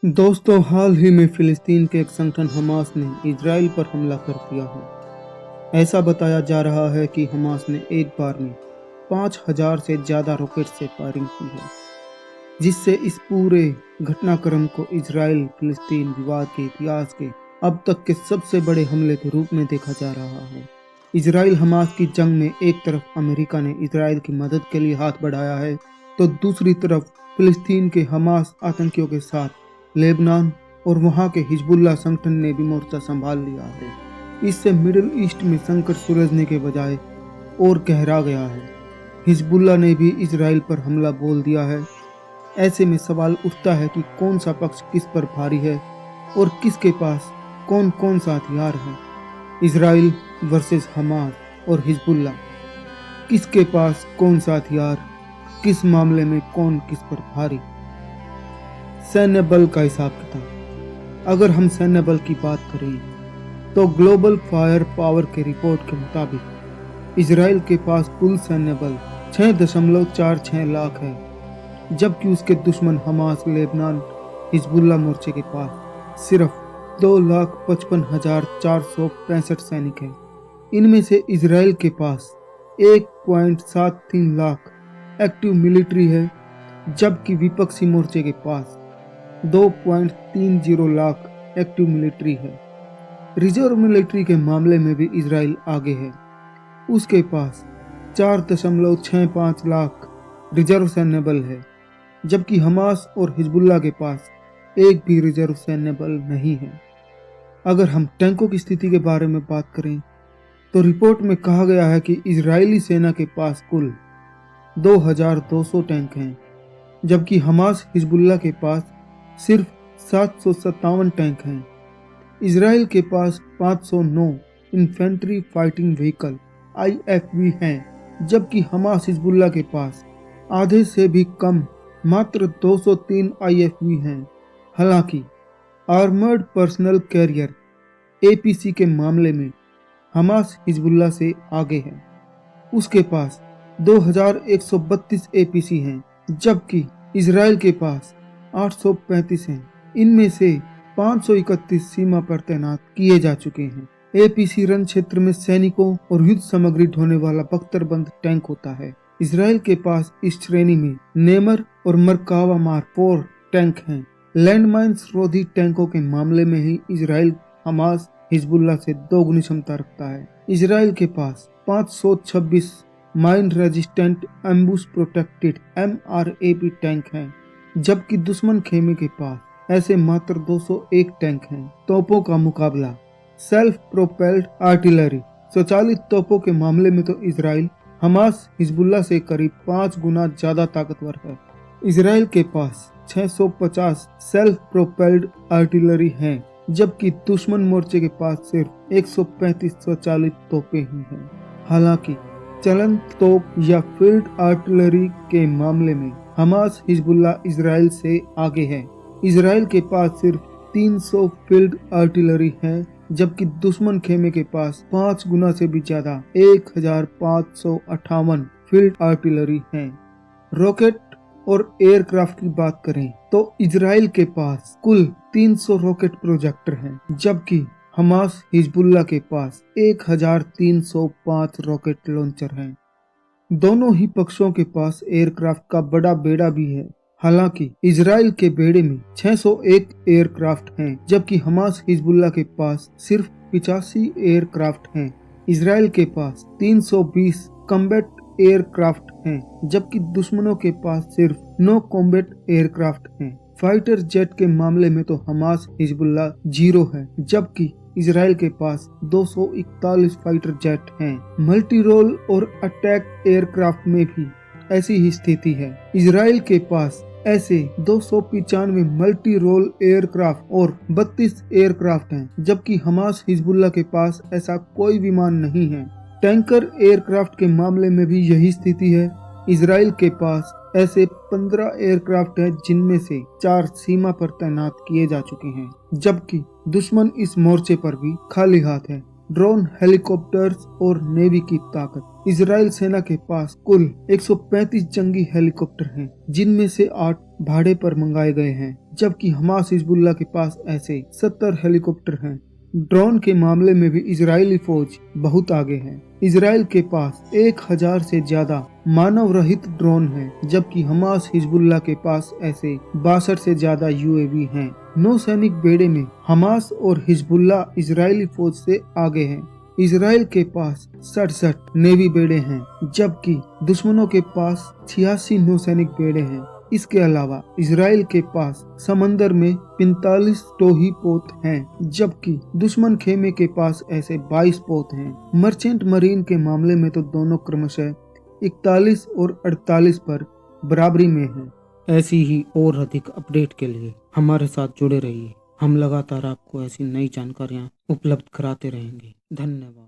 दोस्तों, हाल ही में फिलिस्तीन के एक संगठन हमास ने इजराइल पर हमला कर दिया है। ऐसा बताया जा रहा है कि हमास ने एक बार में 5,000 से ज़्यादा रॉकेट से फायरिंग की है, जिससे इस पूरे घटनाक्रम को इजराइल फिलिस्तीन विवाद के इतिहास के अब तक के सबसे बड़े हमले के रूप में देखा जा रहा है। इजराइल हमास की जंग में एक तरफ अमेरिका ने इजराइल की मदद के लिए हाथ बढ़ाया है, तो दूसरी तरफ फिलिस्तीन के हमास आतंकियों के साथ लेबनान और वहां के हिजबुल्लाह संगठन ने भी मोर्चा संभाल लिया है। इससे मिडिल ईस्ट में संकट सुलझने के बजाय और गहरा गया है। हिजबुल्लाह ने भी इजराइल पर हमला बोल दिया है। ऐसे में सवाल उठता है कि कौन सा पक्ष किस पर भारी है और किसके पास कौन कौन सा हथियार है। इजराइल वर्सेस हमास और हिजबुल्लाह, किसके पास कौन सा हथियार, किस मामले में कौन किस पर भारी। सैन्य बल का हिसाब किताब। अगर हम सैन्य बल की बात करें तो ग्लोबल फायर पावर के रिपोर्ट के मुताबिक इजराइल के पास कुल सैन्य बल 6.46 लाख है, जबकि उसके दुश्मन हमास, लेबनान, हिजबुल्लाह मोर्चे के पास सिर्फ 2,55,465 सैनिक हैं। इनमें से इजराइल के पास 1.73 लाख एक्टिव मिलिट्री है, जबकि विपक्षी मोर्चे के पास 2.30 लाख एक्टिव मिलिट्री है। रिजर्व मिलिट्री के मामले में भी इजराइल आगे है। उसके पास 4.65 लाख रिजर्व सैन्य बल है, जबकि हमास और हिजबुल्लाह के पास एक भी रिजर्व सैन्य बल नहीं है। अगर हम टैंकों की स्थिति के बारे में बात करें तो रिपोर्ट में कहा गया है कि इजरायली सेना के पास कुल 2,200 टैंक हैं, जबकि हमास हिजबुल्लाह के पास सिर्फ 757 टैंक हैं। इजराइल के पास 509 इन्फेंट्री फाइटिंग व्हीकल IFV हैं, जबकि हमास हिजबुल्लाह के पास आधे से भी कम मात्र 203 IFV हैं। हालांकि आर्मर्ड पर्सनल कैरियर APC के मामले में हमास हिजबुल्लाह से आगे है। उसके पास 2,132 APC हैं, जबकि इजराइल के पास 835 हैं। इनमें से 531 सीमा पर तैनात किए जा चुके हैं। APC रण क्षेत्र में सैनिकों और युद्ध सामग्री ढोने वाला बख्तरबंद टैंक होता है। इजराइल के पास इस श्रेणी में नेमर और मरकावा मार्क 4 टैंक हैं। लैंडमाइंस रोधी टैंकों के मामले में ही इजराइल हमास हिजबुल्लाह से दोगुनी क्षमता रखता है। इजराइल के पास 526 mine resistant ambush protected MRAP tank हैं, जबकि दुश्मन खेमे के पास ऐसे मात्र 201 टैंक हैं। तोपों का मुकाबला। Self propelled artillery. स्वचालित तोपों के मामले में तो इजराइल हमास हिजबुल्लाह से करीब 5 गुना ज्यादा ताकतवर है। इजराइल के पास 650 सेल्फ प्रोपेल्ड आर्टिलरी हैं, जबकि दुश्मन मोर्चे के पास सिर्फ 135 स्वचालित तोपें ही हैं। हालांकि चलंत तोप या फील्ड आर्टिलरी के मामले में हमास हिजबुल्लाह इजराइल से आगे है। इजराइल के पास सिर्फ 300 फील्ड आर्टिलरी है, जबकि दुश्मन खेमे के पास 5 गुना से भी ज्यादा 1,558 फील्ड आर्टिलरी हैं। रॉकेट और एयरक्राफ्ट की बात करें तो इजराइल के पास कुल 300 रॉकेट प्रोजेक्टर हैं, जबकि हमास हिजबुल्लाह के पास 1,305 रॉकेट लॉन्चर हैं। दोनों ही पक्षों के पास एयरक्राफ्ट का बड़ा बेड़ा भी है। हालांकि इजराइल के बेड़े में 601 एयरक्राफ्ट हैं, जबकि हमास हिजबुल्लाह के पास सिर्फ 85 एयरक्राफ्ट हैं। इजराइल के पास 320 कॉम्बैट एयरक्राफ्ट हैं, जबकि दुश्मनों के पास सिर्फ 9 कॉम्बैट एयरक्राफ्ट हैं। फाइटर जेट के मामले में तो हमास हिजबुल्लाह 0 है, जबकि इजराइल के पास 241 फाइटर जेट हैं। मल्टी रोल और अटैक एयरक्राफ्ट में भी ऐसी ही स्थिति है। इजराइल के पास ऐसे 295 मल्टी रोल एयरक्राफ्ट और 32 एयरक्राफ्ट हैं, जबकि हमास हिजबुल्लाह के पास ऐसा कोई विमान नहीं है। टैंकर एयरक्राफ्ट के मामले में भी यही स्थिति है। इजराइल के पास ऐसे 15 एयरक्राफ्ट हैं, जिनमें से 4 सीमा पर तैनात किए जा चुके हैं, जबकि दुश्मन इस मोर्चे पर भी खाली हाथ है। ड्रोन, हेलीकॉप्टर्स और नेवी की ताकत। इजराइल सेना के पास कुल 135 जंगी हेलीकॉप्टर हैं, जिनमें से 8 भाड़े पर मंगाए गए हैं, जबकि हमास हिजबुल्लाह के पास ऐसे 70 हेलीकॉप्टर हैं। ड्रोन के मामले में भी इजरायली फौज बहुत आगे है। इजराइल के पास 1000 से ज्यादा मानव रहित ड्रोन हैं, जबकि हमास हिजबुल्लाह के पास ऐसे 62 से ज्यादा यूएवी हैं। नौसैनिक बेड़े में हमास और हिजबुल्लाह इजरायली फौज से आगे हैं। इजराइल के पास 67 नेवी बेड़े हैं, जबकि दुश्मनों के पास 86 नौसैनिक बेड़े हैं। इसके अलावा इजराइल के पास समंदर में 45 टोही पोत हैं, जबकि दुश्मन खेमे के पास ऐसे 22 पोत हैं। मर्चेंट मरीन के मामले में तो दोनों क्रमशः 41 और 48 पर बराबरी में हैं। ऐसी ही और अधिक अपडेट के लिए हमारे साथ जुड़े रहिए। हम लगातार आपको ऐसी नई जानकारियां उपलब्ध कराते रहेंगे। धन्यवाद।